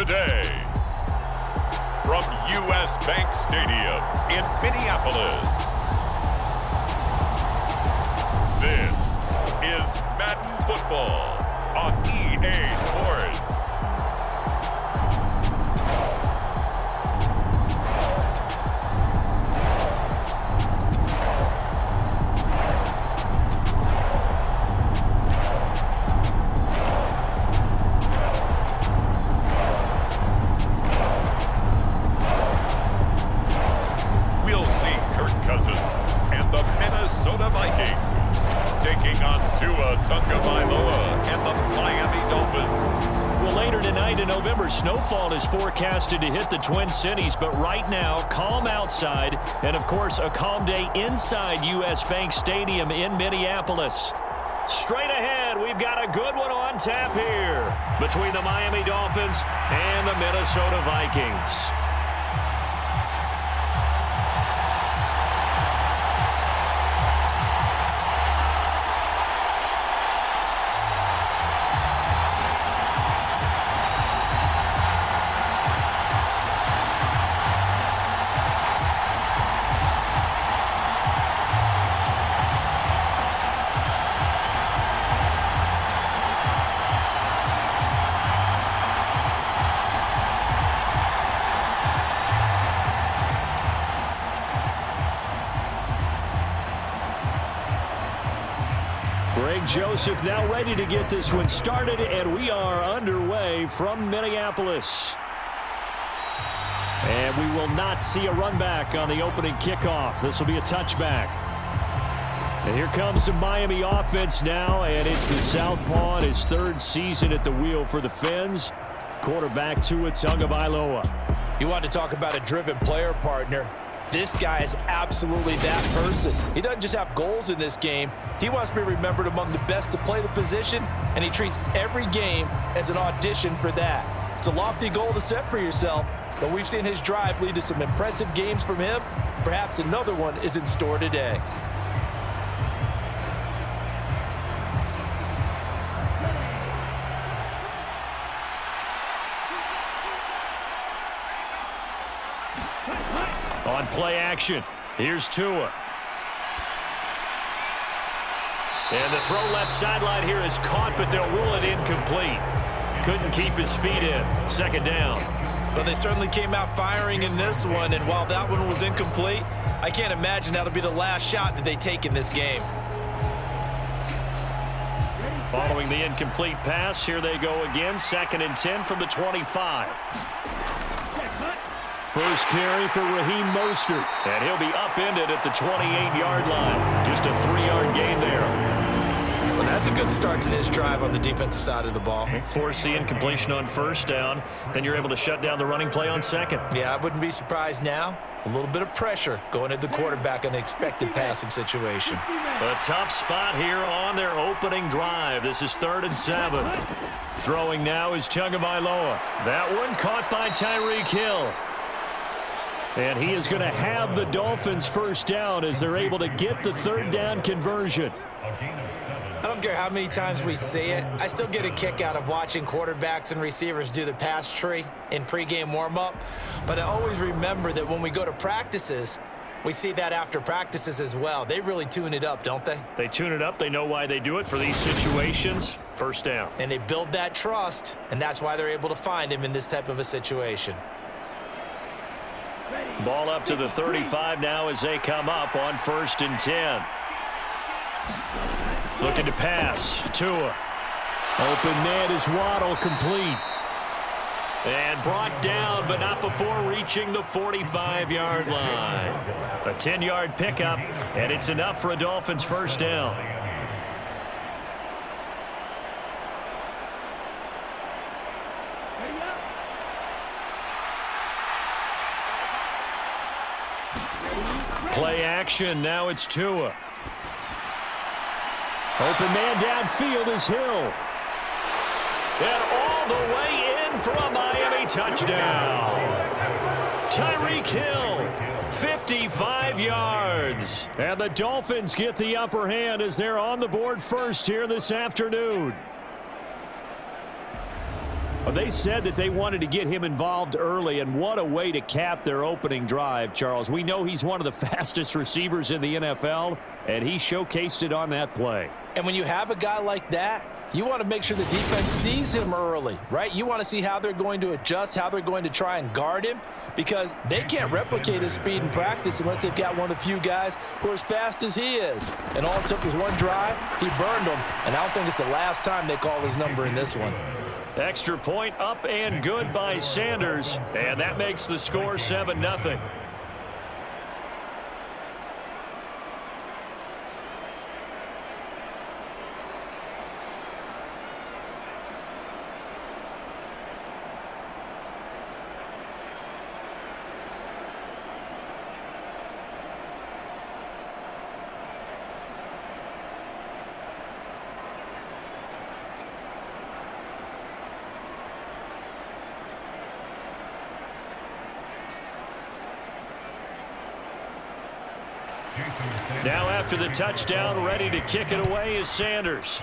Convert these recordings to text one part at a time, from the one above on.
today, from U.S. Bank Stadium in Minneapolis, this is Madden Football on EA Sports. Vikings taking on and the Miami Dolphins. Well, later tonight in November, snowfall is forecasted to hit the Twin Cities, but right now, calm outside, and of course, a calm day inside U.S. Bank Stadium in Minneapolis. Straight ahead, we've got a good one on tap here between the Miami Dolphins and the Minnesota Vikings. Joseph now ready to get this one started, and we are underway from Minneapolis. And we will not see a run back on the opening kickoff. This will be a touchback. And here comes the Miami offense now, and it's the southpaw in his third season at the wheel for the Fins. Quarterback Tua Tagovailoa. You want to talk about a driven player, partner. This guy is absolutely that person. He doesn't just have goals in this game. He wants to be remembered among the best to play the position, and he treats every game as an audition for that. It's a lofty goal to set for yourself, but we've seen his drive lead to some impressive games from him. Perhaps another one is in store today. On play action, here's Tua. And the throw left sideline here is caught, but they'll rule it incomplete. Couldn't keep his feet in. Second down. Well, they certainly came out firing in this one, and while that one was incomplete, I can't imagine that'll be the last shot that they take in this game. Following the incomplete pass, here they go again. 2nd and 10 from the 25. First carry for Raheem Mostert, and he'll be upended at the 28-yard line. Just a 3-yard gain there. Well, that's a good start to this drive on the defensive side of the ball. Force the incompletion on first down, then you're able to shut down the running play on second. Yeah, I wouldn't be surprised now. A little bit of pressure going at the quarterback in an expected passing situation. A tough spot here on their opening drive. This is 3rd and 7. Throwing now is Tagovailoa. That one caught by Tyreek Hill. And he is going to have the Dolphins first down as they're able to get the 3rd down conversion. I don't care how many times we see it. I still get a kick out of watching quarterbacks and receivers do the pass tree in pregame warm-up. But I always remember that when we go to practices, we see that after practices as well. They really tune it up, don't they? They tune it up. They know why they do it for these situations. First down. And they build that trust, and that's why they're able to find him in this type of a situation. Ball up to the 35 now as they come up on 1st and 10. Looking to pass. Tua. Open man is Waddle, complete. And brought down, but not before reaching the 45-yard line. A 10-yard pickup, and it's enough for a Dolphins first down. Play action, now it's Tua. Open man downfield is Hill. And all the way in for a Miami touchdown. Tyreek Hill, 55 yards. And the Dolphins get the upper hand as they're on the board first here this afternoon. Well, they said that they wanted to get him involved early, and what a way to cap their opening drive, Charles. We know he's one of the fastest receivers in the NFL, and he showcased it on that play. And when you have a guy like that, you want to make sure the defense sees him early, right? You want to see how they're going to adjust, how they're going to try and guard him, because they can't replicate his speed in practice unless they've got one of the few guys who are as fast as he is. And all it took was one drive. He burned them, and I don't think it's the last time they call his number in this one. Extra point up and good by Sanders, and that makes the score 7-0. Now after the touchdown, ready to kick it away is Sanders.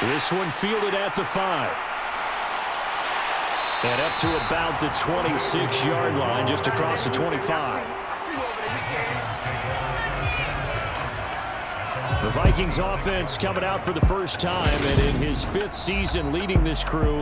This one fielded at the 5. And up to about the 26-yard line, just across the 25. The Vikings offense coming out for the first time, and in his 5th season leading this crew,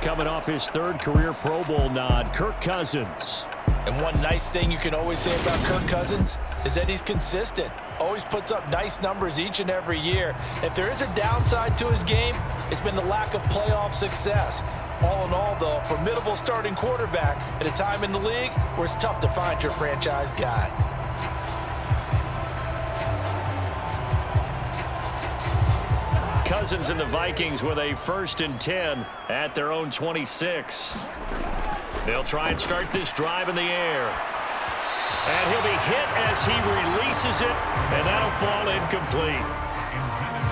coming off his 3rd career Pro Bowl nod, Kirk Cousins. And one nice thing you can always say about Kirk Cousins is that he's consistent. Always puts up nice numbers each and every year. If there is a downside to his game, it's been the lack of playoff success. All in all, though, formidable starting quarterback at a time in the league where it's tough to find your franchise guy. Cousins and the Vikings with a 1st and 10 at their own 26. They'll try and start this drive in the air. And he'll be hit as he releases it, and that'll fall incomplete.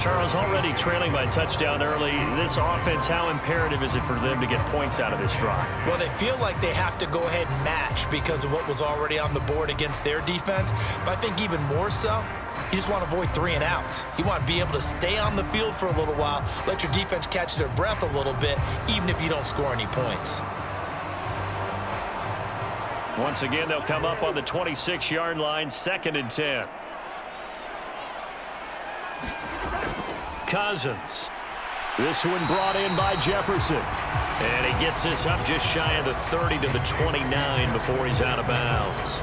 Charles, already trailing by a touchdown early. This offense, how imperative is it for them to get points out of this drive? Well, they feel like they have to go ahead and match because of what was already on the board against their defense. But I think even more so, you just want to avoid 3 and outs. You want to be able to stay on the field for a little while, let your defense catch their breath a little bit, even if you don't score any points. Once again, they'll come up on the 26-yard line, 2nd and 10. Cousins. This one brought in by Jefferson. And he gets this up just shy of the 30 to the 29 before he's out of bounds.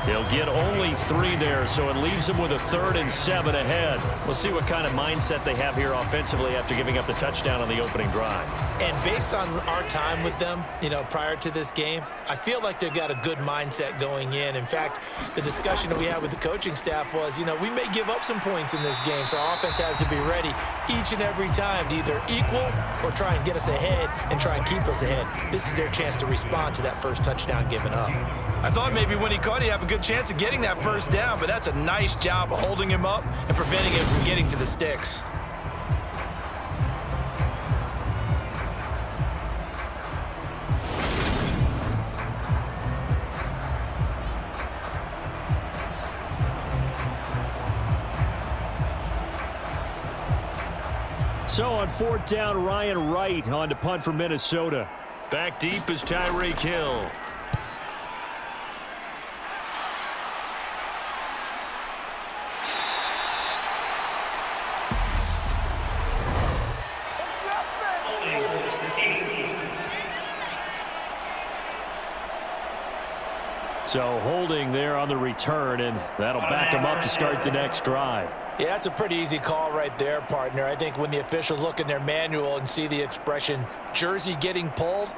He'll get only 3 there, so it leaves him with a 3rd and 7 ahead. We'll see what kind of mindset they have here offensively after giving up the touchdown on the opening drive. And based on our time with them, prior to this game, I feel like they've got a good mindset going in. In fact, the discussion that we had with the coaching staff was, we may give up some points in this game, so our offense has to be ready each and every time to either equal or try and get us ahead and try and keep us ahead. This is their chance to respond to that first touchdown given up. I thought maybe when he caught, he'd have a good chance of getting that first down, but that's a nice job of holding him up and preventing him from getting to the sticks. So on 4th down, Ryan Wright on to punt for Minnesota. Back deep is Tyreek Hill. So holding there on the return, and that'll back him up to start the next drive. Yeah, that's a pretty easy call right there, partner. I think when the officials look in their manual and see the expression jersey getting pulled,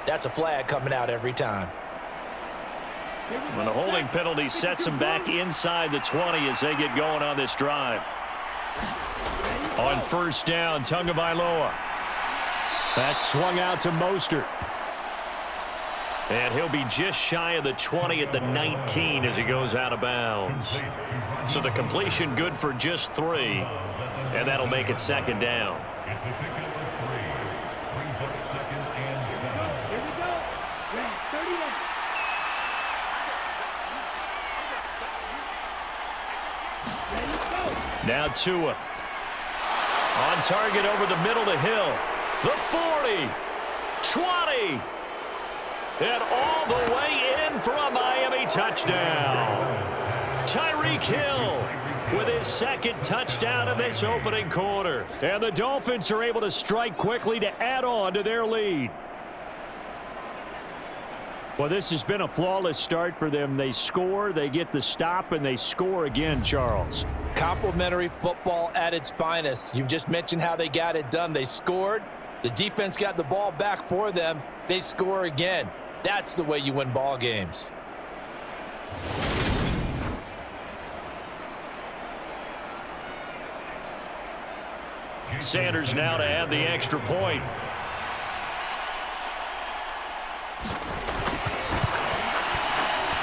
that's a flag coming out every time. When the holding penalty sets him back inside the 20 as they get going on this drive. On 1st down, Tagovailoa. That's swung out to Mostert. And he'll be just shy of the 20 at the 19 as he goes out of bounds. So the completion good for just 3, and that'll make it 2nd down. Now Tua. On target over the middle to Hill. The 40. 20. And all the way in for a Miami touchdown. Tyreek Hill with his second touchdown in this opening quarter. And the Dolphins are able to strike quickly to add on to their lead. Well, this has been a flawless start for them. They score, they get the stop, and they score again, Charles. Complimentary football at its finest. You've just mentioned how they got it done. They scored. The defense got the ball back for them. They score again. That's the way you win ball games. Sanders now to add the extra point.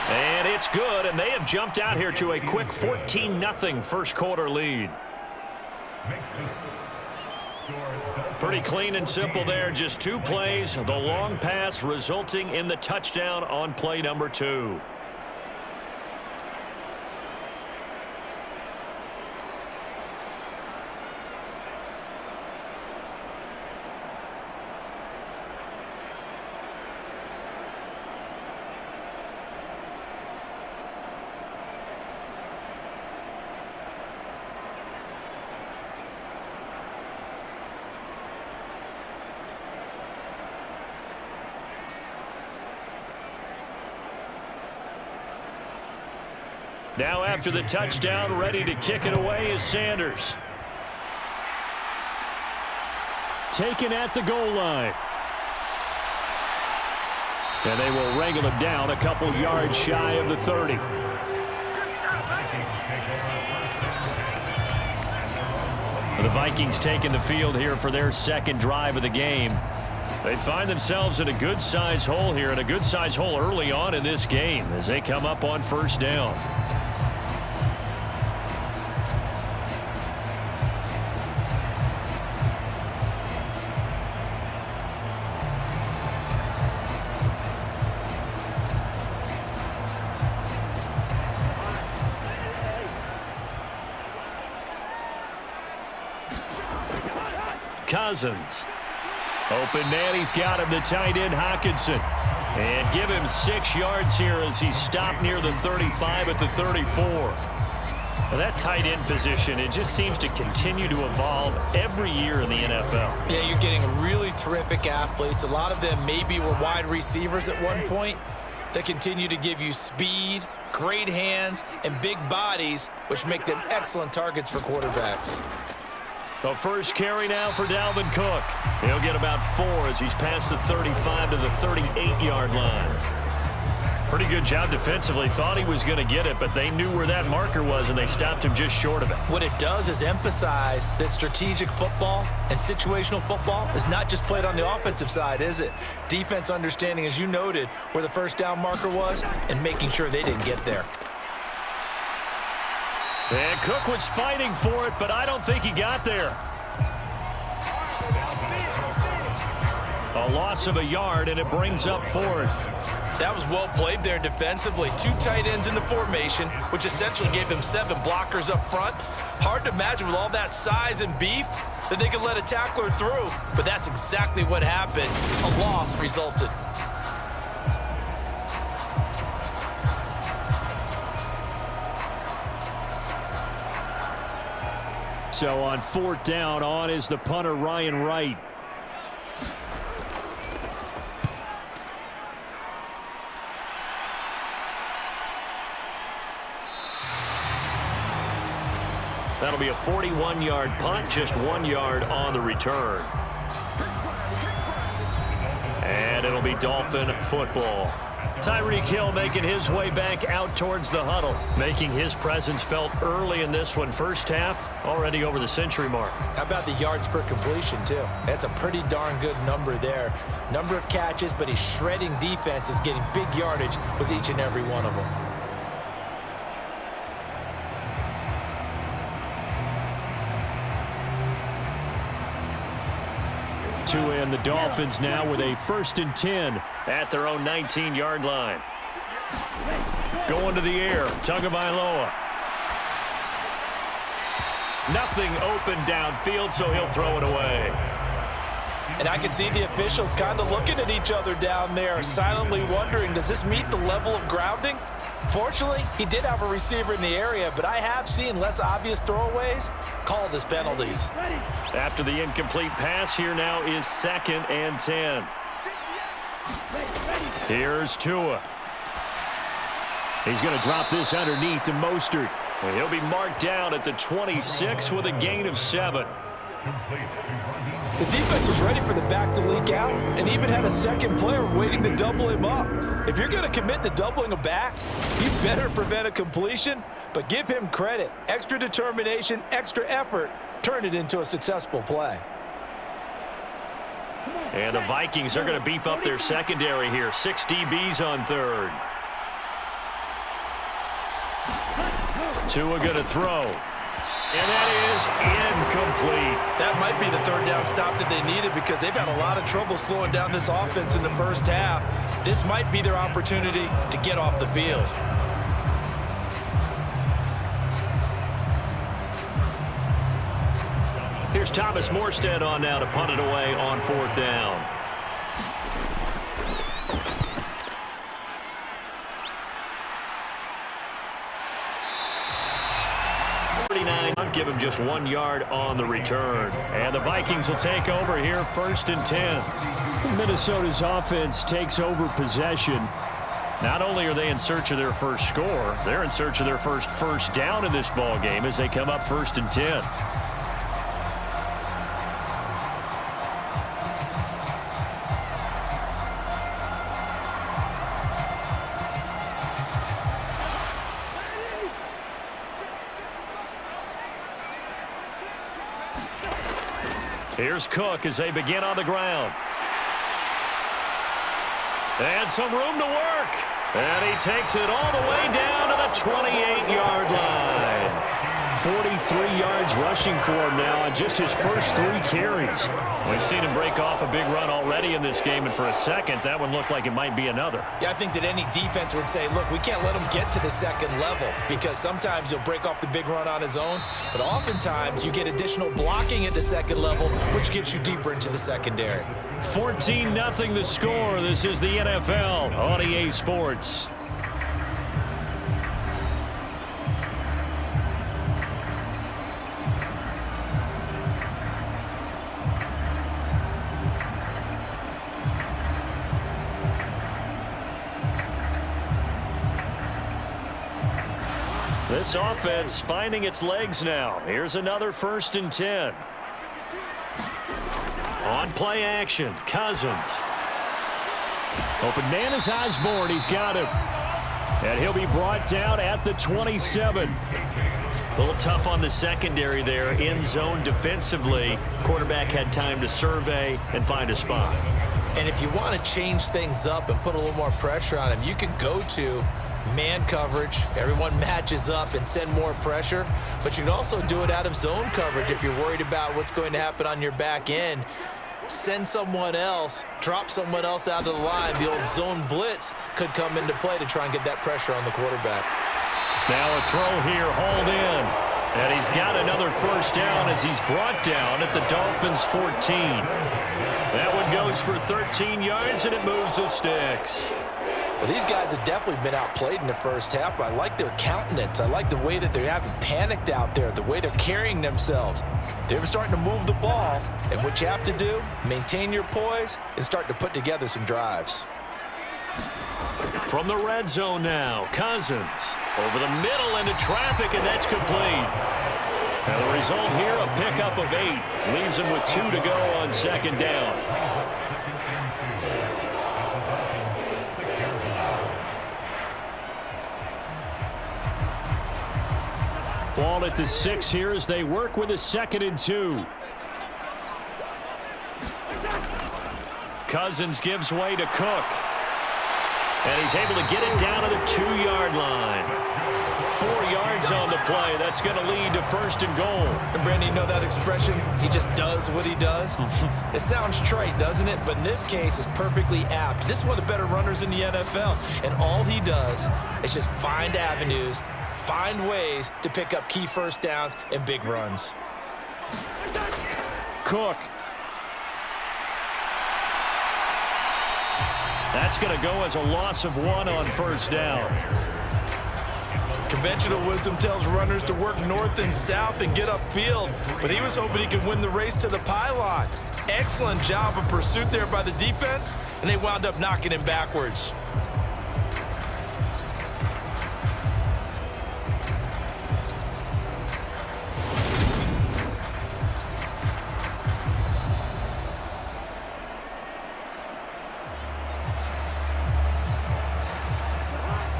And it's good, and they have jumped out here to a quick 14-0 first quarter lead. Pretty clean and simple there, just 2 plays. The long pass resulting in the touchdown on play number 2. Now after the touchdown, ready to kick it away is Sanders. Taken at the goal line. And they will wrangle him down a couple yards shy of the 30. The Vikings taking the field here for their second drive of the game. They find themselves in a good-sized hole here, and a good-sized hole early on in this game as they come up on first down. Cousins. Open man, he's got him, the tight end, Hockenson. And give him 6 yards here as he's stopped near the 35 at the 34. Well, that tight end position, it just seems to continue to evolve every year in the NFL. Yeah, you're getting really terrific athletes. A lot of them maybe were wide receivers at one point. They continue to give you speed, great hands, and big bodies, which make them excellent targets for quarterbacks. The first carry now for Dalvin Cook. He'll get about 4 as he's past the 35 to the 38-yard line. Pretty good job defensively. Thought he was going to get it, but they knew where that marker was, and they stopped him just short of it. What it does is emphasize that strategic football and situational football is not just played on the offensive side, is it? Defense understanding, as you noted, where the first down marker was and making sure they didn't get there. And Cook was fighting for it, but I don't think he got there. A loss of a yard, and it brings up 4th. That was well played there defensively. 2 tight ends in the formation, which essentially gave them 7 blockers up front. Hard to imagine with all that size and beef that they could let a tackler through, but that's exactly what happened. A loss resulted. So on 4th down, on is the punter, Ryan Wright. That'll be a 41-yard punt, just 1 yard on the return. And it'll be Dolphin football. Tyreek Hill making his way back out towards the huddle, making his presence felt early in this one. First half, already over the century mark. How about the yards per completion, too? That's a pretty darn good number there. Number of catches, but he's shredding defenses, getting big yardage with each and every one of them. And the Dolphins now with a 1st and 10 at their own 19-yard line. Going to the air, Tagovailoa. Nothing open downfield, so he'll throw it away. And I can see the officials kind of looking at each other down there, silently wondering, does this meet the level of grounding? Fortunately, he did have a receiver in the area, but I have seen less obvious throwaways called as penalties. After the incomplete pass, here now is 2nd and 10. Here's Tua. He's going to drop this underneath to Mostert. And he'll be marked down at the 26 with a gain of 7. The defense was ready for the back to leak out and even had a second player waiting to double him up. If you're going to commit to doubling a back, you better prevent a completion, but give him credit. Extra determination, extra effort, turn it into a successful play. And the Vikings are going to beef up their secondary here. 6 DBs on 3rd. Tua going to throw. And that is incomplete. That might be the 3rd down stop that they needed because they've had a lot of trouble slowing down this offense in the first half. This might be their opportunity to get off the field. Here's Thomas Morstead on now to punt it away on 4th down. Give him just 1 yard on the return. And the Vikings will take over here 1st and 10. Minnesota's offense takes over possession. Not only are they in search of their first score, they're in search of their first down in this ball game as they come up 1st and 10. Here's Cook as they begin on the ground. And some room to work. And he takes it all the way down to the 28-yard line. 43 yards rushing for him now on just his first 3 carries. We've seen him break off a big run already in this game, and for a second, that one looked like it might be another. Yeah, I think that any defense would say, look, we can't let him get to the second level because sometimes he'll break off the big run on his own, but oftentimes you get additional blocking at the second level, which gets you deeper into the secondary. 14-0 the score. This is the NFL on EA Sports. This offense finding its legs now. Here's another 1st and 10. On play action, Cousins. Open man is Osborne. He's got him. And he'll be brought down at the 27. A little tough on the secondary there, in zone defensively. Quarterback had time to survey and find a spot. And if you want to change things up and put a little more pressure on him, you can go to man coverage. Everyone matches up and send more pressure. But you can also do it out of zone coverage if you're worried about what's going to happen on your back end. Send someone else, drop someone else out of the line. The old zone blitz could come into play to try and get that pressure on the quarterback. Now a throw here, hauled in. And he's got another 1st down as he's brought down at the Dolphins' 14. That one goes for 13 yards, and it moves the sticks. Well, these guys have definitely been outplayed in the first half. I like their countenance. I like the way that they haven't panicked out there, the way they're carrying themselves. They're starting to move the ball, and what you have to do, maintain your poise and start to put together some drives. From the red zone now, Cousins over the middle into traffic, and that's complete. And the result here, a pickup of 8. Leaves him with 2 to go on 2nd down. Ball at the 6 here as they work with a 2nd and 2. Cousins gives way to Cook. And he's able to get it down to the 2-yard line. 4 yards on the play. That's going to lead to 1st and goal. And Brandon, you know that expression? He just does what he does. It sounds trite, doesn't it? But in this case, it's perfectly apt. This is one of the better runners in the NFL. And all he does is just find avenues, find ways to pick up key first downs and big runs. Cook. That's going to go as a loss of 1 on first down. Conventional wisdom tells runners to work north and south and get upfield, but he was hoping he could win the race to the pylon. Excellent job of pursuit there by the defense, and they wound up knocking him backwards.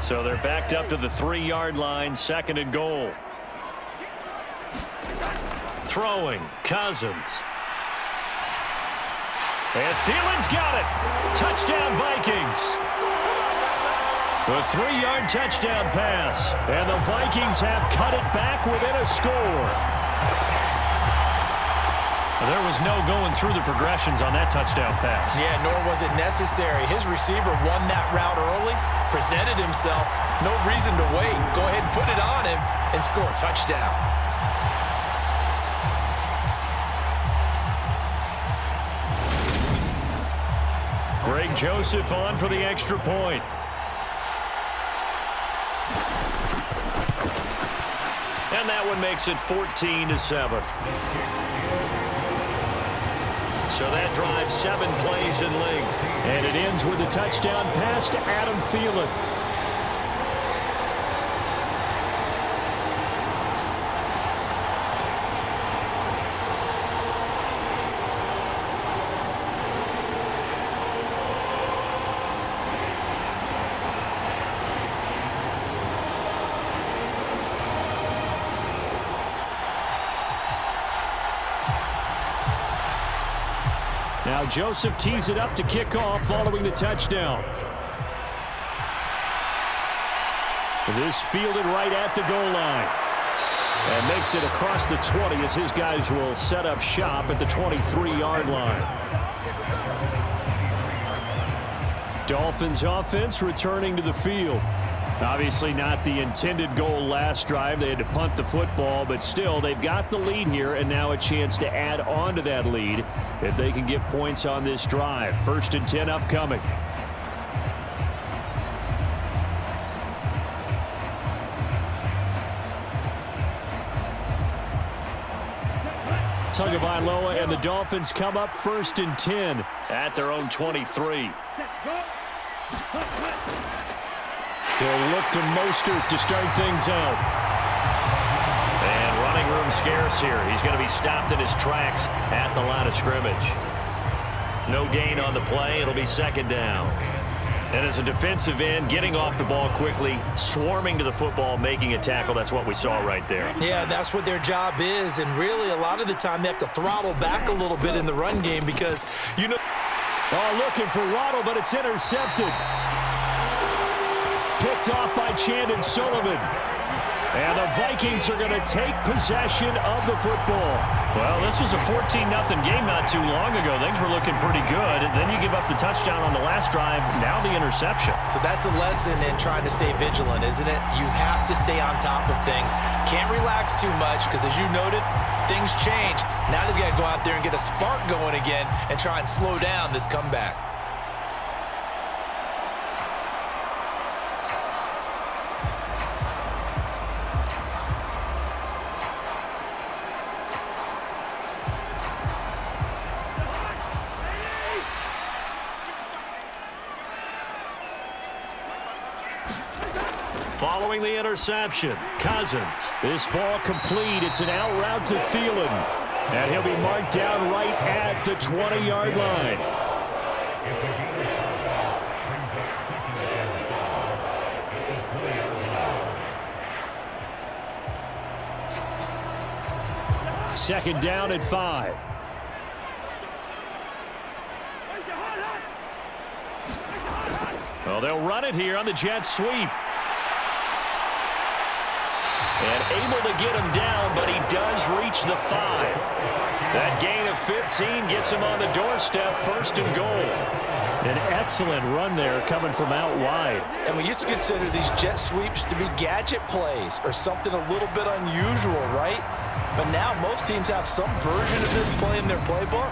So they're backed up to the 3-yard line, 2nd and goal. Throwing, Cousins. And Thielen's got it. Touchdown, Vikings. A 3-yard touchdown pass. And the Vikings have cut it back within a score. There was no going through the progressions on that touchdown pass. Yeah, nor was it necessary. His receiver won that route early, presented himself. No reason to wait. Go ahead and put it on him and score a touchdown. Greg Joseph on for the extra point. And that one makes it 14-7. So that drives 7 plays in length. And it ends with a touchdown pass to Adam Thielen. Now Joseph tees it up to kick off following the touchdown. This fielded right at the goal line. And makes it across the 20 as his guys will set up shop at the 23-yard line. Dolphins offense returning to the field. Obviously not the intended goal last drive. They had to punt the football, but still they've got the lead here and now a chance to add on to that lead if they can get points on this drive. 1st and 10 upcoming. Tagovailoa and the Dolphins come up 1st and 10 at their own 23. They'll look to Mostert to start things out. And running room scarce here. He's going to be stopped in his tracks at the line of scrimmage. No gain on the play. It'll be 2nd down. And as a defensive end, getting off the ball quickly, swarming to the football, making a tackle, that's what we saw right there. Yeah, that's what their job is. And really, a lot of the time, they have to throttle back a little bit in the run game because, you know. Oh, looking for Waddle, but it's intercepted. Picked off by Chandon Sullivan. And the Vikings are going to take possession of the football. Well, this was a 14-0 game not too long ago. Things were looking pretty good. And then you give up the touchdown on the last drive. Now the interception. So that's a lesson in trying to stay vigilant, isn't it? You have to stay on top of things. Can't relax too much because, as you noted, things change. Now they've got to go out there and get a spark going again and try and slow down this comeback. Following the interception, Cousins. This ball complete. It's an out route to Thielen. And he'll be marked down right at the 20-yard line. Second down at 5. Well, they'll run it here on the jet sweep. And able to get him down, but he does reach the 5. That gain of 15 gets him on the doorstep, 1st and goal. An excellent run there coming from out wide. And we used to consider these jet sweeps to be gadget plays or something a little bit unusual, right? But now most teams have some version of this play in their playbook.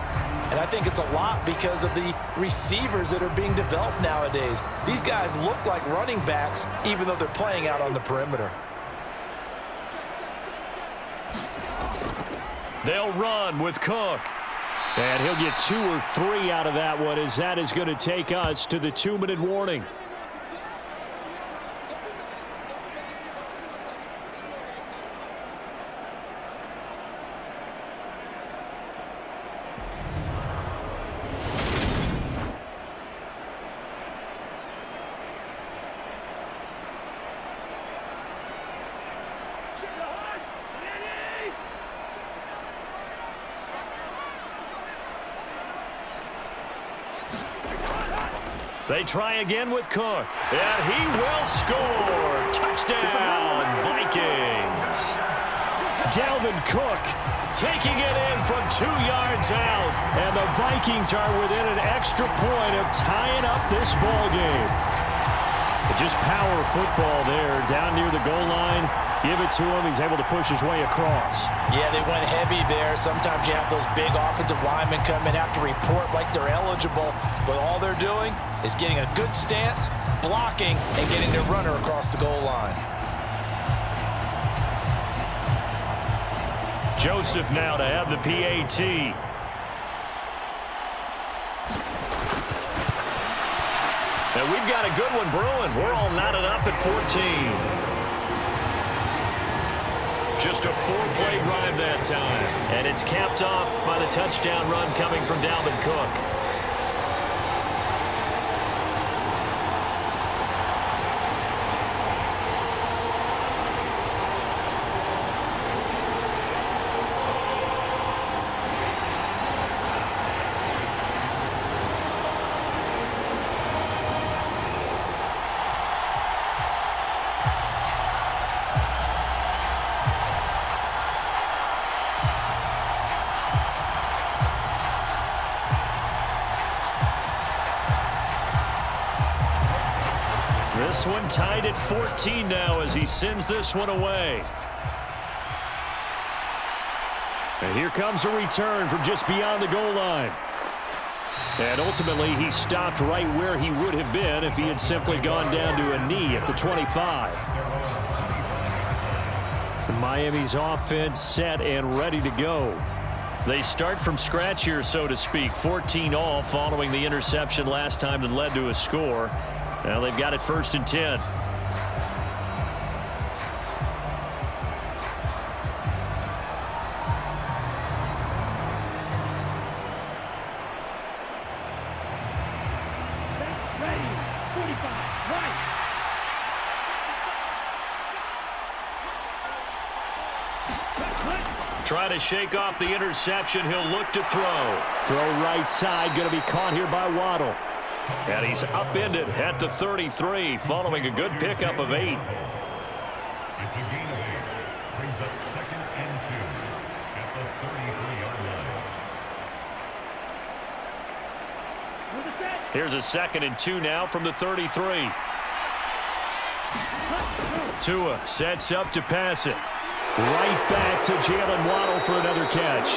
And I think it's a lot because of the receivers that are being developed nowadays. These guys look like running backs even though they're playing out on the perimeter. They'll run with Cook. And he'll get 2 or 3 out of that one, as that is going to take us to the 2-minute warning. They try again with Cook, and he will score. Touchdown, Vikings. Dalvin Cook taking it in from 2 yards out, and the Vikings are within an extra point of tying up this ball game. Just power football there, down near the goal line. Give it to him. He's able to push his way across. Yeah, they went heavy there. Sometimes you have those big offensive linemen come in, have to report like they're eligible, but all they're doing is getting a good stance, blocking, and getting their runner across the goal line. Joseph now to have the PAT. And we've got a good one brewing. We're all knotted up at 14. Just a 4-play drive that time. And it's capped off by the touchdown run coming from Dalvin Cook. This one tied at 14 now as he sends this one away. And here comes a return from just beyond the goal line. And ultimately, he stopped right where he would have been if he had simply gone down to a knee at the 25. Miami's offense set and ready to go. They start from scratch here, so to speak. 14 all following the interception last time that led to a score. Now they've got it 1st and 10. Ready, 45, right. Try to shake off the interception. He'll look to throw. Throw right side, going to be caught here by Waddle. And he's upended at the 33 following a good pickup of 8. It's a gain of 8. Brings up 2nd and 2 at the 33-yard line. Here's a 2nd and 2 now from the 33. Tua sets up to pass it. Right back to Jalen Waddle for another catch.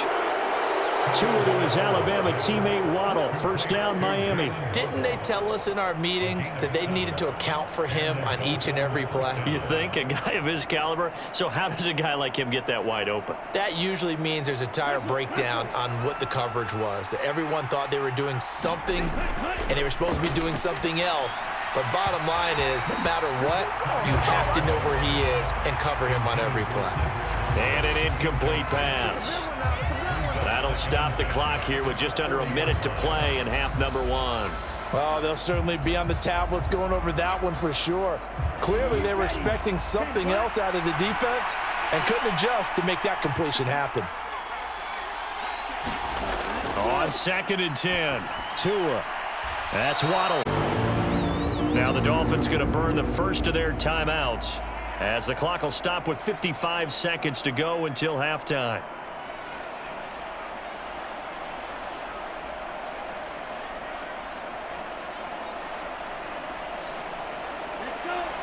Tua to his Alabama teammate Waddle. 1st down, Miami. Didn't they tell us in our meetings that they needed to account for him on each and every play? You think? A guy of his caliber? So how does a guy like him get that wide open? That usually means there's a tire breakdown on what the coverage was. That everyone thought they were doing something, and they were supposed to be doing something else. But bottom line is, no matter what, you have to know where he is and cover him on every play. And an incomplete pass. That'll stop the clock here with just under a minute to play in half number 1. Well, they'll certainly be on the tablets going over that one for sure. Clearly, they were expecting something else out of the defense and couldn't adjust to make that completion happen. On 2nd and 10, Tua. That's Waddle. Now the Dolphins going to burn the first of their timeouts as the clock will stop with 55 seconds to go until halftime.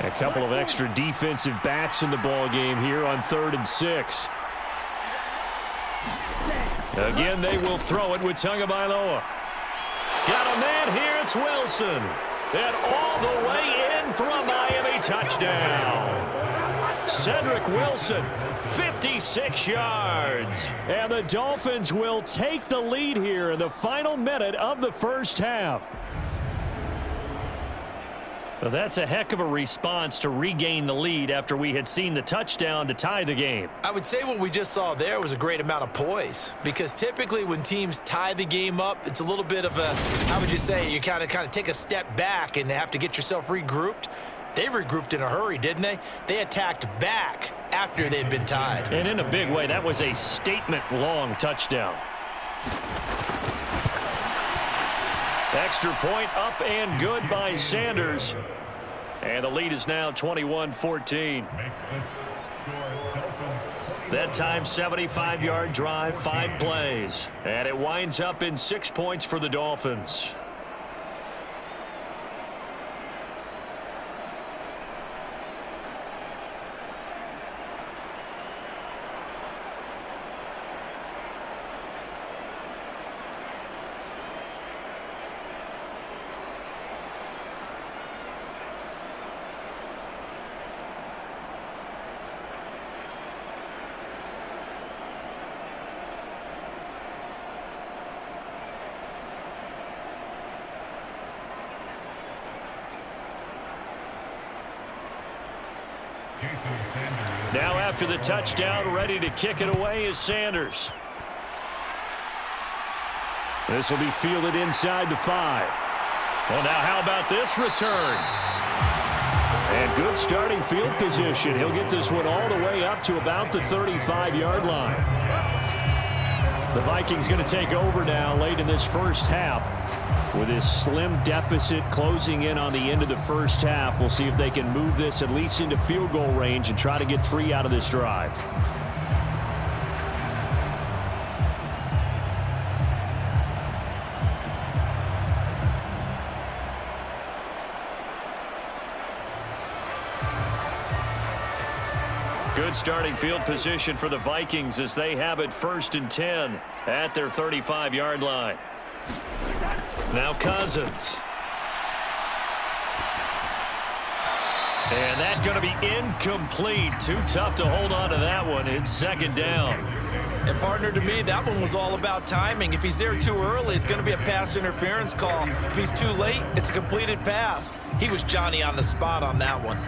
A couple of extra defensive backs in the ball game here on 3rd and 6. Again, they will throw it with Tagovailoa. Got a man here. It's Wilson. And all the way in for a Miami touchdown. Cedric Wilson, 56 yards. And the Dolphins will take the lead here in the final minute of the first half. Well, that's a heck of a response to regain the lead after we had seen the touchdown to tie the game. I would say what we just saw there was a great amount of poise, because typically when teams tie the game up, it's a little bit of a, how would you say, you kind of take a step back and have to get yourself regrouped. They regrouped in a hurry, didn't they? They attacked back after they'd been tied. And in a big way, that was a statement-long touchdown. Extra point up and good by Sanders. And the lead is now 21-14. That time, 75-yard drive, 5 plays. And it winds up in 6 points for the Dolphins. Now after the touchdown, ready to kick it away is Sanders. This will be fielded inside the 5. Well, now how about this return? And good starting field position. He'll get this one all the way up to about the 35-yard line. The Vikings going to take over now late in this first half. With this slim deficit closing in on the end of the first half, we'll see if they can move this at least into field goal range and try to get 3 out of this drive. Good starting field position for the Vikings as they have it 1st and 10 at their 35-yard line. Now Cousins. And that's going to be incomplete. Too tough to hold on to that one. It's 2nd down. And partner, to me, that one was all about timing. If he's there too early, it's going to be a pass interference call. If he's too late, it's a completed pass. He was Johnny on the spot on that one.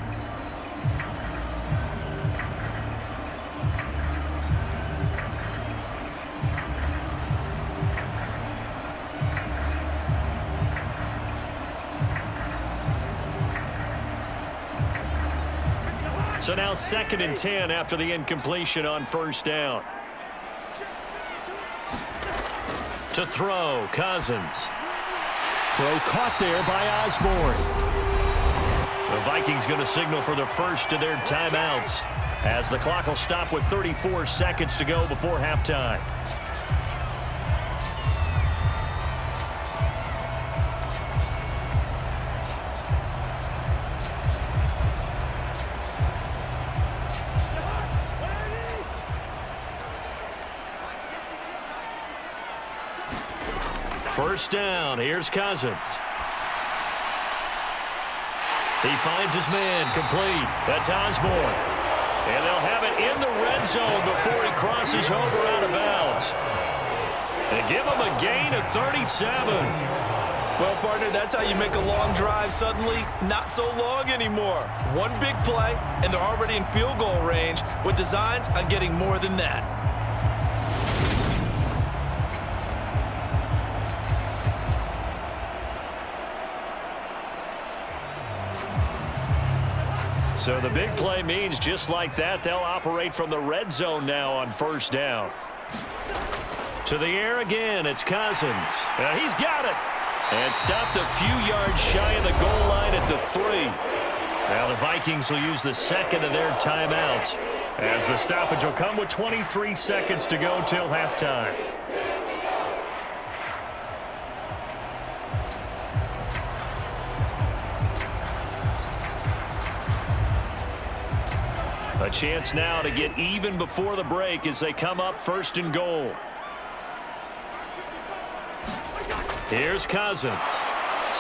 So now 2nd and 10 after the incompletion on 1st down. To throw, Cousins. Throw caught there by Osborne. The Vikings going to signal for the first of their timeouts as the clock will stop with 34 seconds to go before halftime. First down, here's Cousins. He finds his man, complete. That's Osborne. And they'll have it in the red zone before he crosses over out of bounds. They give him a gain of 37. Well, partner, that's how you make a long drive suddenly not so long anymore. One big play, and they're already in field goal range with designs on getting more than that. So the big play means just like that, they'll operate from the red zone now on 1st down. To the air again, it's Cousins. He's got it. And stopped a few yards shy of the goal line at the 3. Now the Vikings will use the 2nd of their timeouts as the stoppage will come with 23 seconds to go till halftime. chance now to get even before the break as they come up 1st and goal. Here's Cousins.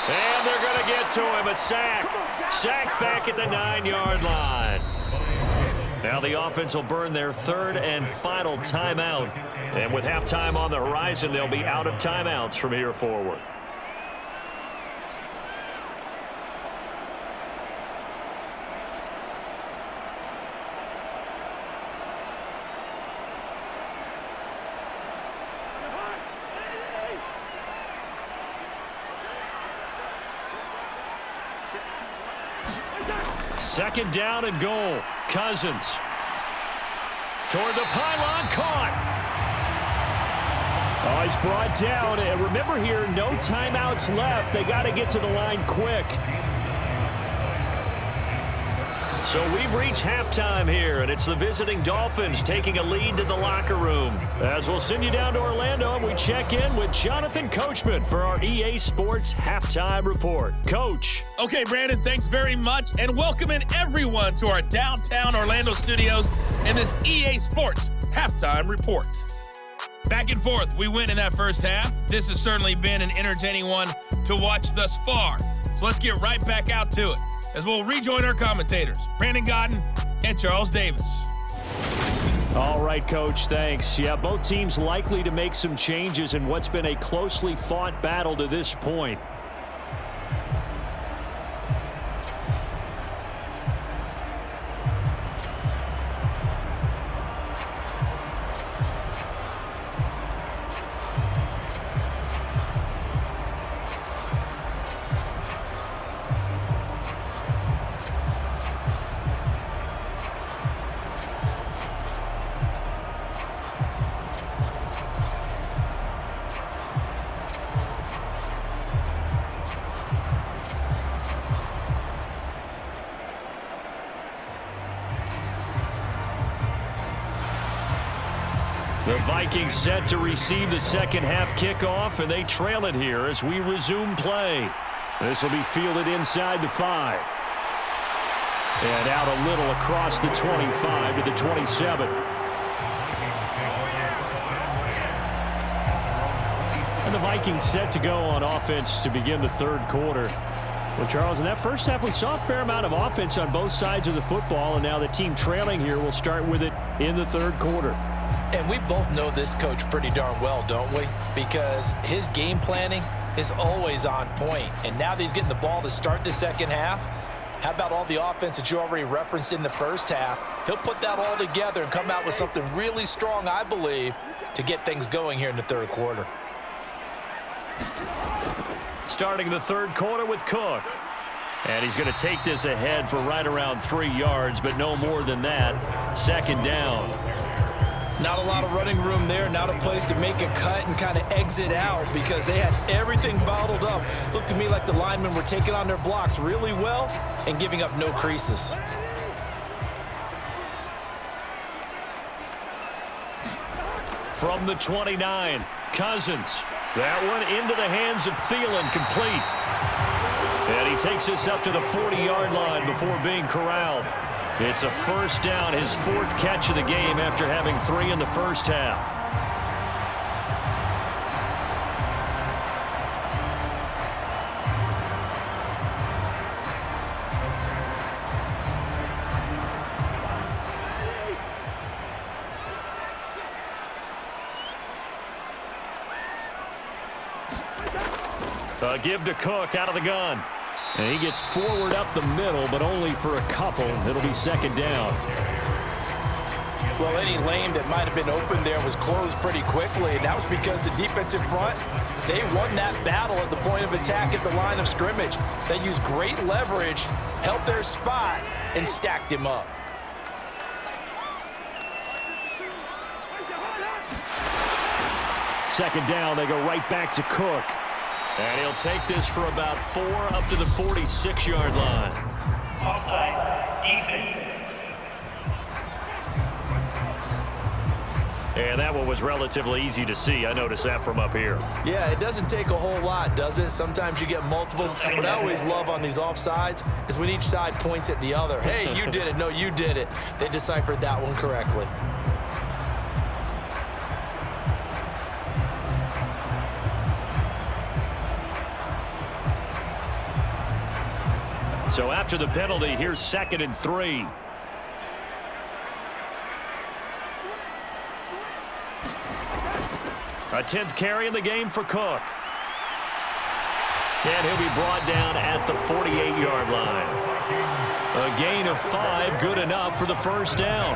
And they're going to get to him. A sack. Sacked back at the 9-yard line. Now the offense will burn their 3rd and final timeout. And with halftime on the horizon, they'll be out of timeouts from here forward. Second down and goal. Cousins. Toward the pylon, caught. Oh, he's brought down. And remember here, no timeouts left. They got to get to the line quick. So we've reached halftime here, and it's the visiting Dolphins taking a lead to the locker room. As we'll send you down to Orlando, and we check in with Jonathan Coachman for our EA Sports Halftime Report. Coach. Okay, Brandon, thanks very much, and welcome in everyone to our downtown Orlando studios in this EA Sports Halftime Report. Back and forth, we win in that first half. This has certainly been an entertaining one to watch thus far. So let's get right back out to it, as we'll rejoin our commentators, Brandon Godden and Charles Davis. All right, Coach, thanks. Yeah, both teams likely to make some changes in what's been a closely fought battle to this point. The Vikings set to receive the second half kickoff, and they trail it here as we resume play. This will be fielded inside the 5. And out a little across the 25 to the 27. And the Vikings set to go on offense to begin the 3rd quarter. Well, Charles, in that first half, we saw a fair amount of offense on both sides of the football, and now the team trailing here will start with it in the 3rd quarter. And we both know this coach pretty darn well, don't we? Because his game planning is always on point. And now that he's getting the ball to start the second half, how about all the offense that you already referenced in the first half? He'll put that all together and come out with something really strong, I believe, to get things going here in the 3rd quarter. Starting the 3rd quarter with Cook. And he's going to take this ahead for right around 3 yards, but no more than that. Second down. Not a lot of running room there, not a place to make a cut and kind of exit out because they had everything bottled up. Looked to me like the linemen were taking on their blocks really well and giving up no creases. From the 29, Cousins. That one into the hands of Thielen, complete. And he takes this up to the 40-yard line before being corralled. It's a first down, his 4th catch of the game after having 3 in the first half. A give to Cook out of the gun. And he gets forward up the middle, but only for a couple. It'll be second down. Well, any lane that might have been open there was closed pretty quickly, and that was because the defensive front, they won that battle at the point of attack at the line of scrimmage. They used great leverage, held their spot, and stacked him up. Second down, they go right back to Cook. And he'll take this for about 4 up to the 46-yard line. Offside, defense. And that one was relatively easy to see. I noticed that from up here. Yeah, it doesn't take a whole lot, does it? Sometimes you get multiples. What I always love on these offsides is when each side points at the other. Hey, you did it. No, you did it. They deciphered that one correctly. So after the penalty, here's 2nd and 3. A 10th carry in the game for Cook. And he'll be brought down at the 48-yard line. A gain of 5, good enough for the first down.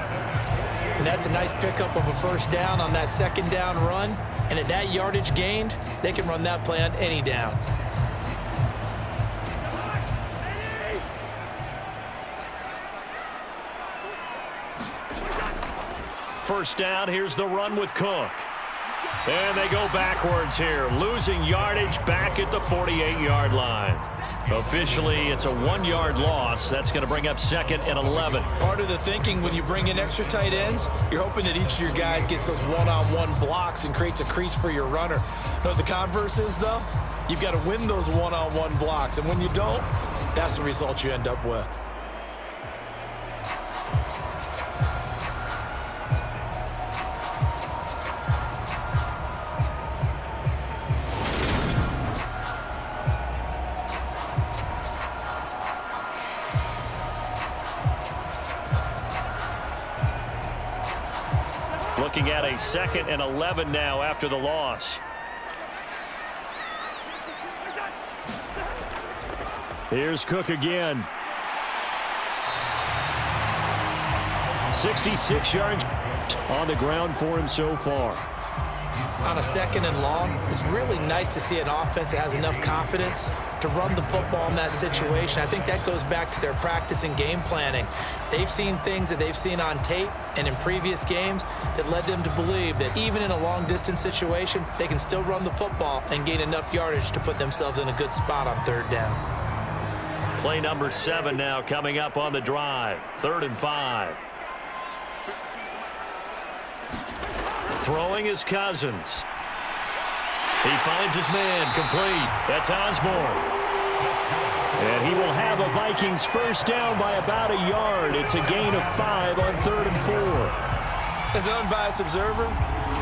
And that's a nice pickup of a first down on that 2nd down run. And at that yardage gained, they can run that play on any down. First down, here's the run with Cook. And they go backwards here, losing yardage back at the 48-yard line. Officially, it's a 1-yard loss. That's going to bring up 2nd and 11. Part of the thinking when you bring in extra tight ends, you're hoping that each of your guys gets those one-on-one blocks and creates a crease for your runner. You know what the converse is, though? You've got to win those one-on-one blocks. And when you don't, that's the result you end up with. Looking at a 2nd and 11 now after the loss. Here's Cook again. 66 yards on the ground for him so far. On a 2nd and long, it's really nice to see an offense that has enough confidence to run the football in that situation. I think that goes back to their practice and game planning. They've seen things that they've seen on tape and in previous games that led them to believe that even in a long-distance situation, they can still run the football and gain enough yardage to put themselves in a good spot on 3rd down. Play number 7 now coming up on the drive. 3rd and 5. Throwing is Cousins. He finds his man, complete. That's Osborne. And he will have a Vikings first down by about a yard. It's a gain of 5 on 3rd and 4. As an unbiased observer,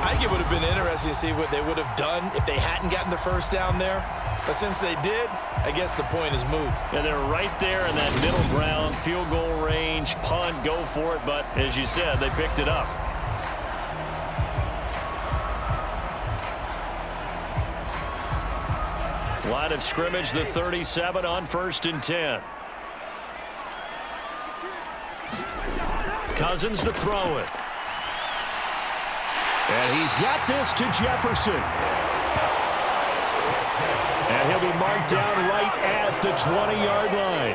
I think it would have been interesting to see what they would have done if they hadn't gotten the first down there. But since they did, I guess the point is moot. And they're right there in that middle ground, field goal range, punt, go for it. But as you said, they picked it up. Line of scrimmage, the 37 on 1st and 10. Cousins to throw it. And he's got this to Jefferson. And he'll be marked down right at the 20-yard line.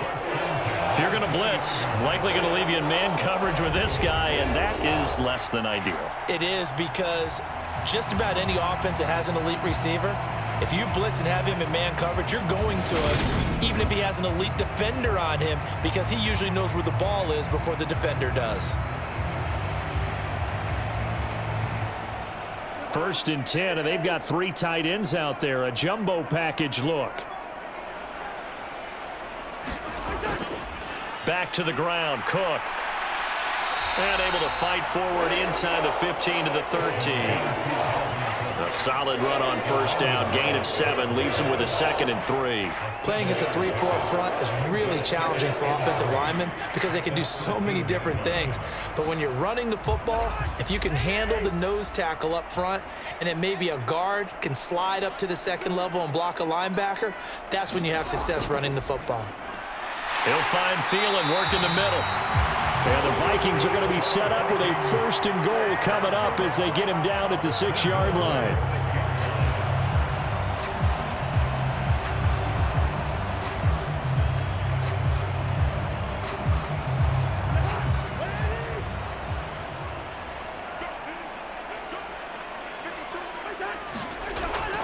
If you're going to blitz, likely going to leave you in man coverage with this guy, and that is less than ideal. It is, because just about any offense that has an elite receiver, if you blitz and have him in man coverage, you're going to him, even if he has an elite defender on him, because he usually knows where the ball is before the defender does. 1st and 10, and they've got 3 tight ends out there. A jumbo package look. Back to the ground, Cook. And able to fight forward inside the 15 to the 13. A solid run on first down. Gain of 7 leaves him with a 2nd and 3. Playing against a 3-4 front is really challenging for offensive linemen because they can do so many different things. But when you're running the football, if you can handle the nose tackle up front and then maybe a guard can slide up to the 2nd level and block a linebacker, that's when you have success running the football. He'll find Thielen work in the middle. And the Vikings are going to be set up with a 1st and goal coming up as they get him down at the 6-yard line.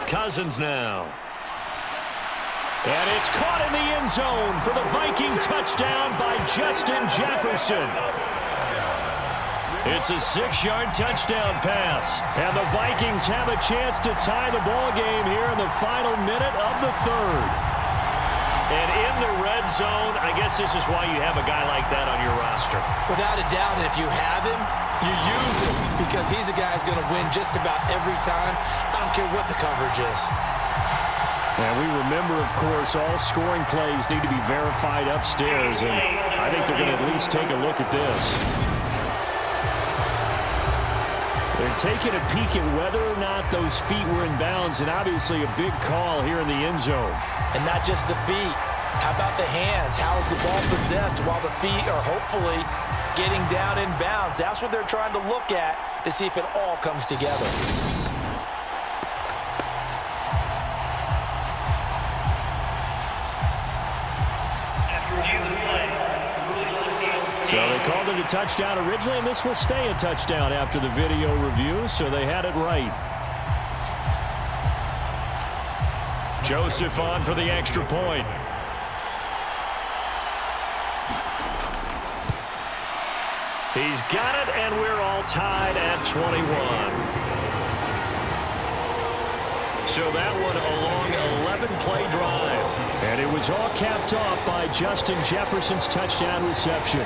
Cousins now. And it's caught in the end zone for the Viking touchdown by Justin Jefferson. It's a 6-yard touchdown pass. And the Vikings have a chance to tie the ball game here in the final minute of the third. And in the red zone, I guess this is why you have a guy like that on your roster. Without a doubt, and if you have him, you use him because he's a guy who's going to win just about every time. I don't care what the coverage is. And we remember, of course, all scoring plays need to be verified upstairs, and I think they're going to at least take a look at this. They're taking a peek at whether or not those feet were in bounds, and obviously a big call here in the end zone. And not just the feet. How about the hands? How is the ball possessed while the feet are hopefully getting down in bounds? That's what they're trying to look at to see if it all comes together. So they called it a touchdown originally, and this will stay a touchdown after the video review, so they had it right. Joseph on for the extra point. He's got it, and we're all tied at 21. So that one a long 11-play drive. And it was all capped off by Justin Jefferson's touchdown reception.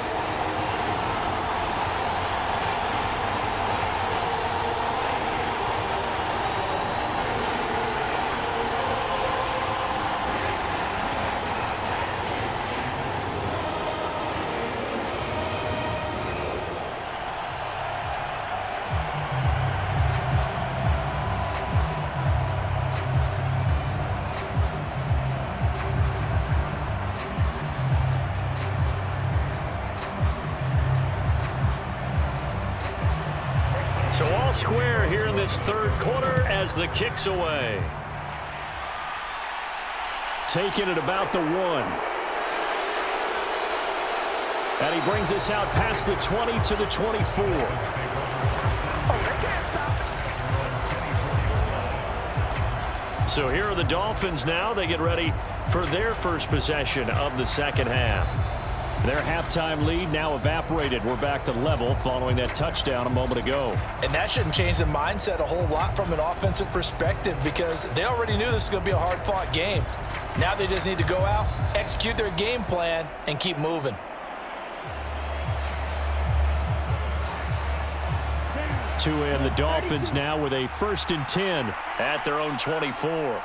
So all square here in this third quarter as the kick's away. Taking it about the 1. And he brings us out past the 20 to the 24. So here are the Dolphins now. They get ready for their first possession of the second half. Their halftime lead now evaporated. We're back to level following that touchdown a moment ago. And that shouldn't change the mindset a whole lot from an offensive perspective because they already knew this was going to be a hard-fought game. Now they just need to go out, execute their game plan, and keep moving. To end the Dolphins now with a 1st and 10 at their own 24.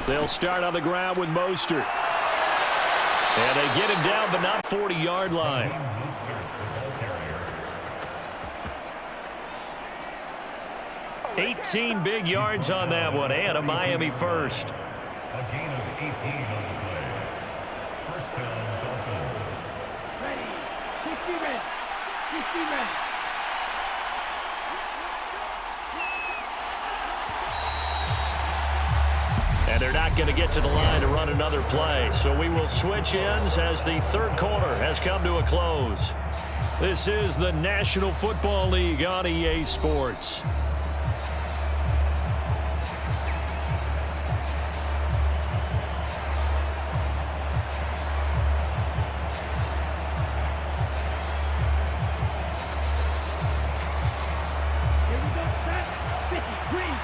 They'll start on the ground with Mostert. And they get him down, but not 40-yard line. $18 big yards on that one, and a Miami first. A gain of 18 on the play. First down, Dolphins. Ready. 60 ready. 60 ready. And they're not going to get to the line to run another play. So we will switch ends as the third quarter has come to a close. This is the National Football League on EA Sports. Here we go. Set. 50. Green.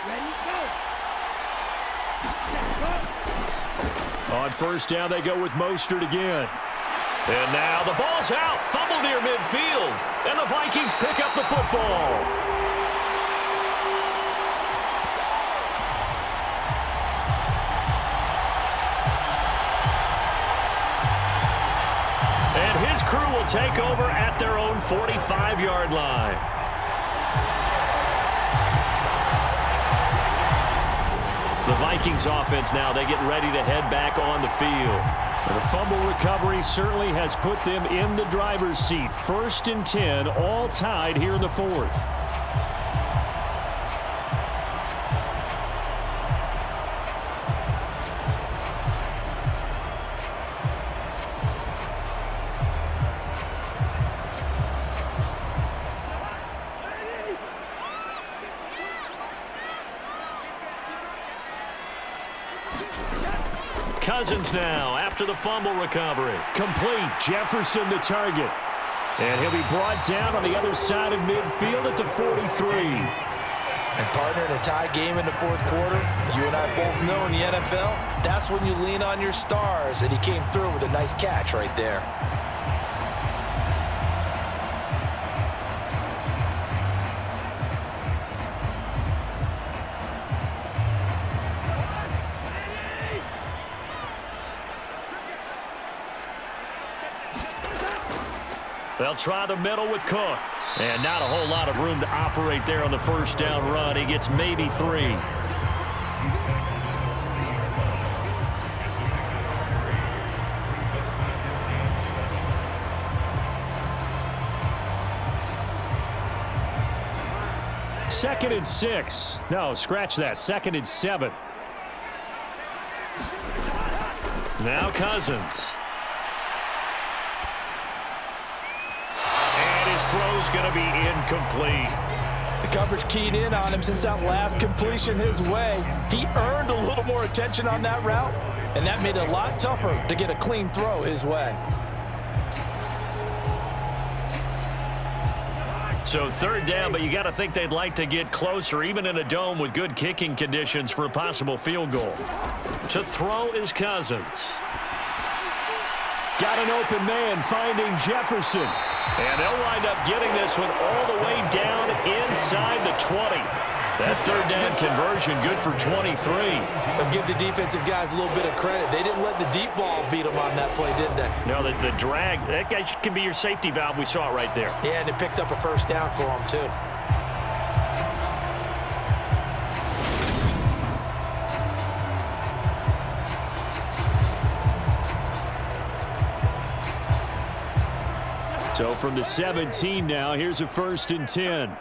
Ready, go. On first down, they go with Mostert again. And now the ball's out. Fumble near midfield. And the Vikings pick up the football. And his crew will take over at their own 45-yard line. The Vikings offense now, they get ready to head back on the field. And the fumble recovery certainly has put them in the driver's seat. 1st and 10, all tied here in the fourth. Cousins now after the fumble recovery. Complete. Jefferson the target. And he'll be brought down on the other side of midfield at the 43. And partner, in a tie game in the fourth quarter, you and I both know in the NFL, that's when you lean on your stars, and he came through with a nice catch right there. They'll try the middle with Cook. And not a whole lot of room to operate there on the first down run. He gets maybe 3. Second and 6. No, scratch that. Second and 7. Now Cousins. His throw's going to be incomplete. The coverage keyed in on him since that last completion his way. He earned a little more attention on that route, and that made it a lot tougher to get a clean throw his way. So third down, but you got to think they'd like to get closer, even in a dome with good kicking conditions for a possible field goal. To throw is Cousins. Got an open man finding Jefferson. And they'll wind up getting this one all the way down inside the 20. That third down conversion good for 23. But give the defensive guys a little bit of credit. They didn't let the deep ball beat them on that play, did they? No, the drag, that guy can be your safety valve. We saw it right there. Yeah, and it picked up a first down for them, too. So from the 17 now, here's a 1st and 10.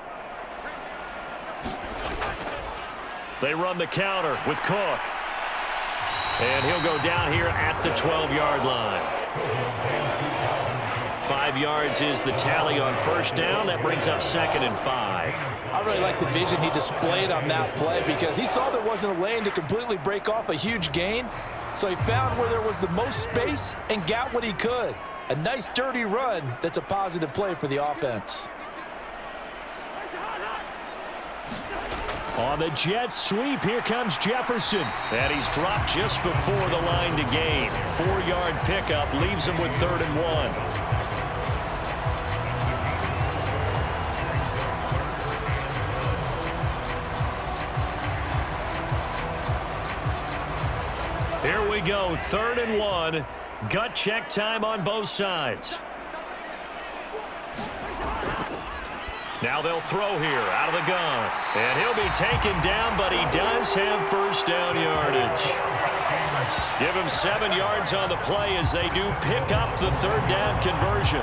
They run the counter with Cook. And he'll go down here at the 12-yard line. 5 yards is the tally on first down. That brings up 2nd and 5. I really like the vision he displayed on that play because he saw there wasn't a lane to completely break off a huge gain. So he found where there was the most space and got what he could. A nice, dirty run that's a positive play for the offense. On the jet sweep, here comes Jefferson. And he's dropped just before the line to gain. 4-yard pickup leaves him with 3rd and 1. Here we go, 3rd and 1. Gut check time on both sides. Now they'll throw here out of the gun. And he'll be taken down, but he does have first down yardage. Give him 7 yards on the play as they do pick up the 3rd down conversion.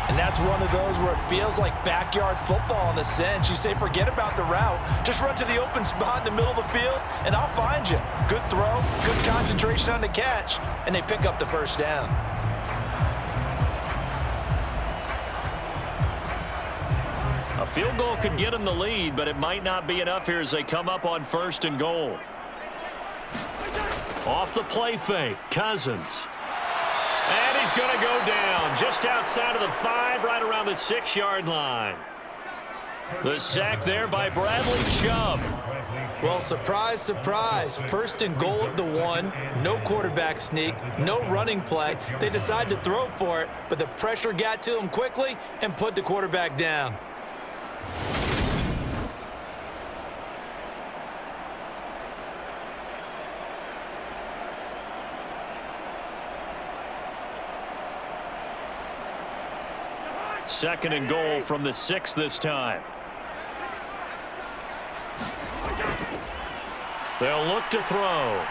And that's one of those where it feels like backyard football in a sense. You say, forget about the route. Just run to the open spot in the middle of the field, and I'll find you. Good throw, good concentration on the catch, and they pick up the first down. A field goal could get them the lead, but it might not be enough here as they come up on 1st and goal. Off the play fake, Cousins. And he's going to go down just outside of the 5, right around the 6-yard line. The sack there by Bradley Chubb. Well, surprise, surprise. 1st and goal at the 1. No quarterback sneak, no running play. They decided to throw for it, but the pressure got to them quickly and put the quarterback down. Second and goal from the 6 this time. They'll look to throw.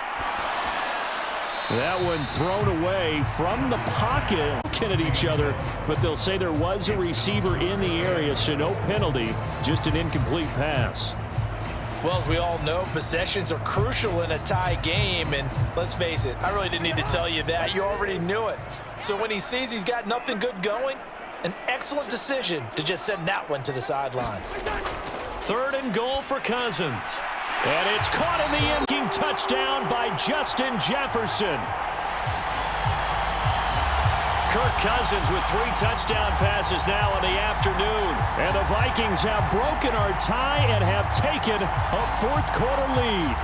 That one thrown away from the pocket. Looking at each other, but they'll say there was a receiver in the area, so no penalty, just an incomplete pass. Well, as we all know, possessions are crucial in a tie game, and let's face it, I really didn't need to tell you that. You already knew it. So when he sees he's got nothing good going, an excellent decision to just send that one to the sideline. 3rd and goal for Cousins. And it's caught in the end. Touchdown by Justin Jefferson. Kirk Cousins with 3 touchdown passes now in the afternoon. And the Vikings have broken our tie and have taken a fourth-quarter lead.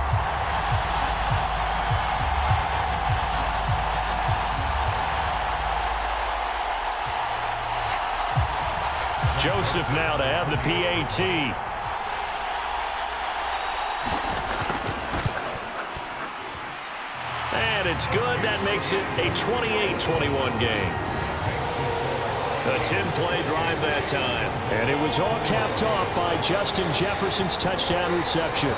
Joseph now to have the PAT. And it's good. That makes it a 28-21 game. A 10-play drive that time. And it was all capped off by Justin Jefferson's touchdown reception.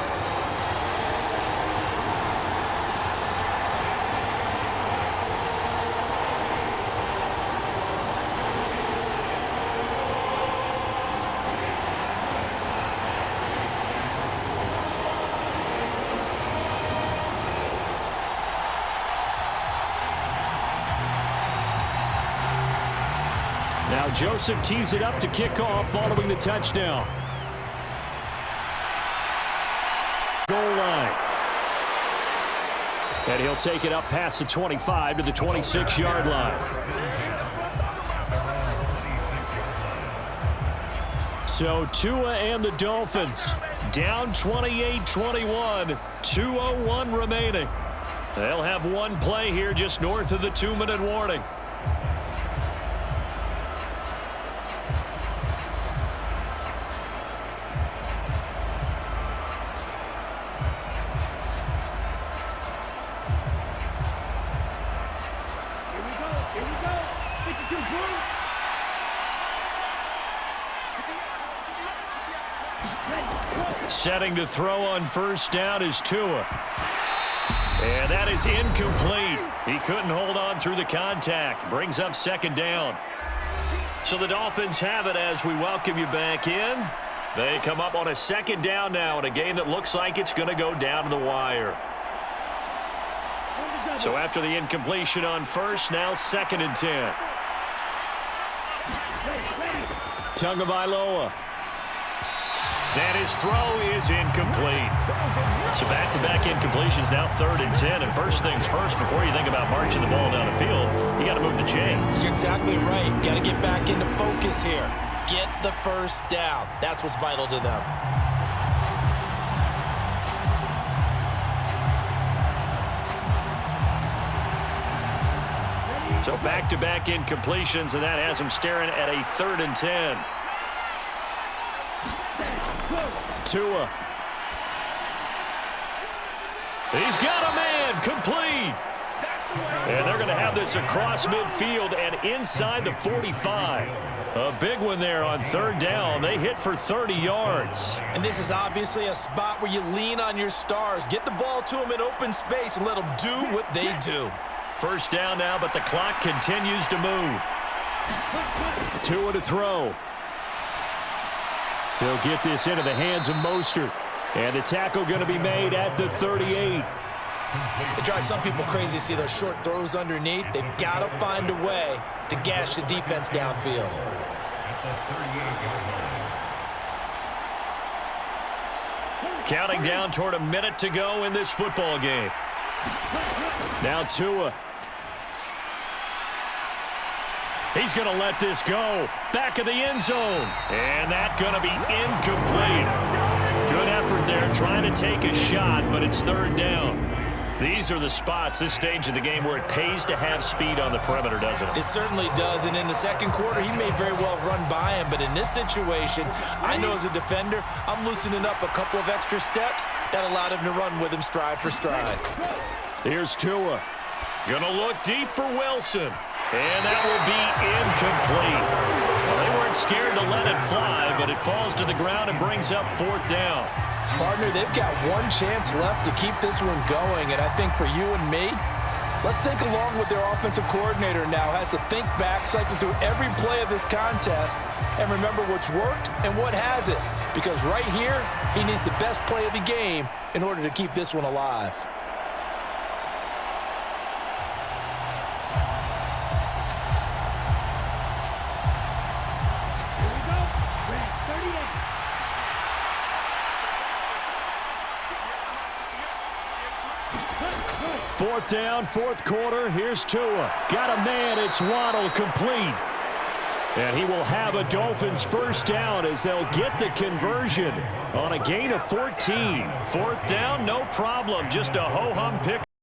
Now Joseph tees it up to kick off following the touchdown. Goal line. And he'll take it up past the 25 to the 26-yard line. So Tua and the Dolphins down 28-21, 2:01 remaining. They'll have one play here just north of the 2-minute warning. Setting to throw on first down is Tua. And that is incomplete. He couldn't hold on through the contact. Brings up second down. So the Dolphins have it as we welcome you back in. They come up on a second down now in a game that looks like it's going to go down to the wire. So after the incompletion on first, now 2nd and 10. Tagovailoa. And his throw is incomplete. So back-to-back incompletions, now 3rd and 10. And first things first, before you think about marching the ball down the field, you got to move the chains. You're exactly right. Got to get back into focus here. Get the first down. That's what's vital to them. So back-to-back incompletions, and that has him staring at a 3rd and 10. Tua. He's got a man, complete. And they're going to have this across midfield and inside the 45. A big one there on 3rd down. They hit for 30 yards. And this is obviously a spot where you lean on your stars. Get the ball to them in open space and let them do what they do. First down now, but the clock continues to move. Tua to throw. He'll get this into the hands of Mostert. And the tackle going to be made at the 38. It drives some people crazy to see those short throws underneath. They've got to find a way to gash the defense downfield. Counting down toward a minute to go in this football game. Now Tua. He's going to let this go. Back of the end zone. And that's going to be incomplete. Good effort there trying to take a shot, but it's 3rd down. These are the spots, this stage of the game, where it pays to have speed on the perimeter, doesn't it? It certainly does, and in the second quarter, he may very well run by him, but in this situation, I know as a defender, I'm loosening up a couple of extra steps that allowed him to run with him stride for stride. Here's Tua. Gonna look deep for Wilson. And that will be incomplete. Well, they weren't scared to let it fly, but it falls to the ground and brings up 4th down. Partner, they've got one chance left to keep this one going, and I think for you and me, let's think along with their offensive coordinator now. Has to think back, cycle through every play of this contest, and remember what's worked and what hasn't. Because right here, he needs the best play of the game in order to keep this one alive. Fourth down, fourth quarter. Here's Tua. Got a man. It's Waddle, complete. And he will have a Dolphins first down as they'll get the conversion on a gain of 14. Fourth down, no problem. Just a ho-hum pick.